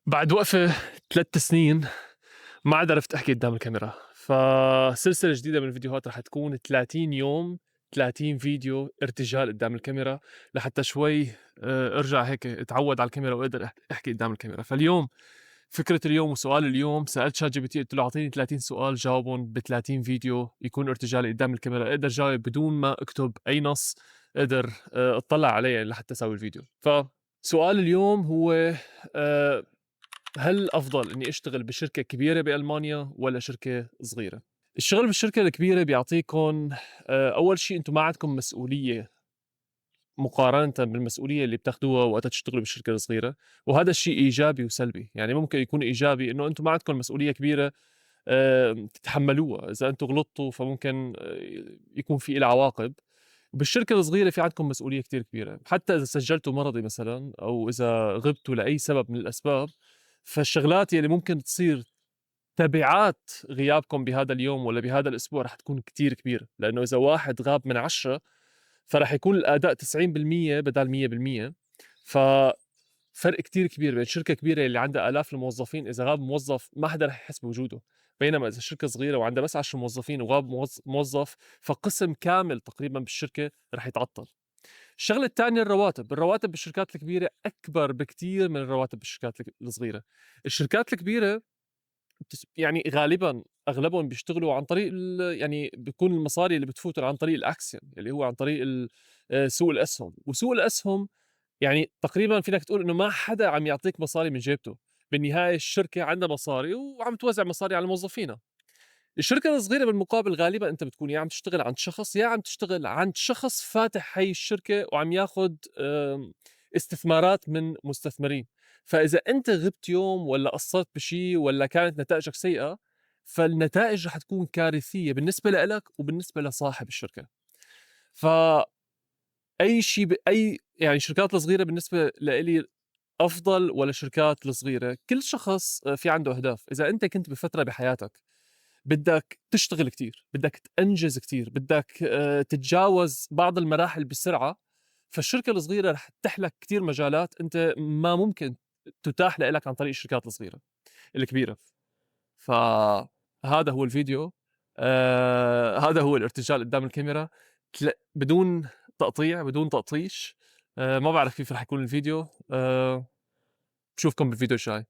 بعد وقفة 3 سنين ما عاد عرفت أحكي قدّام الكاميرا، فسلسلة جديدة من الفيديوهات رح تكون 30 يوم، 30 فيديو ارتجال قدّام الكاميرا، لحتى شوي أرجع هيك أتعوّد على الكاميرا وأقدر أحكي قدّام الكاميرا. فاليوم فكرة اليوم وسؤال اليوم سألت ChatGPT قُلت له أعطيني 30 سؤال جاوبهم ب30 فيديو يكون ارتجالي قدّام الكاميرا، أقدر جاوب بدون ما أكتب أي نص، أقدر أطلع عليه يعني لحتى أسوي الفيديو. فسؤال اليوم هو آآ هل الأفضل إني أشتغل بشركة كبيرة بألمانيا والّا شركة صغيرة؟ الشغل بالشركة الكبيرة بيعطيكم أول شي أنتم ما عندكم مسؤولية مقارنةً بالمسؤولية اللي بتاخدوها وقتها تشتغلوا بالشركة الصغيرة، وهذا الشيء إيجابي وسلبي. يعني ممكن يكون إيجابي إنه أنتم ما عندكم مسؤولية كبيرة تتحملوها، إذا أنتم غلطتوا فممكن يكون في إلها عواقب. بالشركة الصغيرة في عندكم مسؤولية كتير كبيرة، حتى إذا سجلتوا مرضي مثلًا أو إذا غِبتوا لأي سبب من الأسباب، فالشغلات يلي ممكن تصير تبعات غيابكم بهذا اليوم والّا بهذا الأسبوع رح تكون كتير كبيرة، لإنه إذا واحد غاب من 10 فرح يكون الأداء 90% بدال 100%. ففرق كتير كبير بين شركة كبيرة اللي عندها آلاف الموظفين، إذا غاب موظف ما حدا رح يحس بوجوده، بينما إذا شركة صغيرة وعندها بس 10 موظفين وغاب موظف، فقسم كامل تقريبًا بالشركة رح يتعطل. الشغلة التانية الرواتب، الرواتب بالشركات الكبيرة أكبر بكتير من الرواتب بالشركات الصغيرة. الشركات الكبيرة يعني غالبًا أغلبهم بيشتغلوا عن طريق يعني بيكون المصاري اللي بتفوت عن طريق الأكسيون اللي هو عن طريق سوق الأسهم، وسوق الأسهم يعني تقريبًا فينك تقول إنه ما حدا عم يعطيك مصاري من جيبته، بالنهاية الشركة عندها مصاري وعم توزع مصاري على موظفينها. الشركة الصغيرة بالمقابل غالبًا أنت بتكون يا عم تشتغل عند شخص، يا عم تشتغل عند شخص فاتح هي الشركة وعم ياخد استثمارات من مستثمرين. فإذا أنت غِبت يوم والّا قصّرت بشي والّا كانت نتائجك سيئة، فالنتائج رح تكون كارثية بالنسبة لإلك وبالنسبة لصاحب الشركة. فأي شي أي يعني الشركات الصغيرة بالنسبة لإلي أفضل والّا الشركات الصغيرة؟ كل شخص في عنده أهداف. إذا أنت كنت بفترة بحياتك بدك تشتغل كتير، بدك تنجز كتير، بدك تتجاوز بعض المراحل بسرعة، فالشركة الصغيرة رح تفتح لك كتير مجالات أنت ما ممكن تُتاح لإلك عن طريق الشركات الكبيرة. فهذا هو الفيديو، هذا هو الارتجال قدّام الكاميرا، بدون تقطيع، بدون تقطيش. ما باعرف كيف رح يكون الفيديو. باشوفكم بالفيديو الجاي.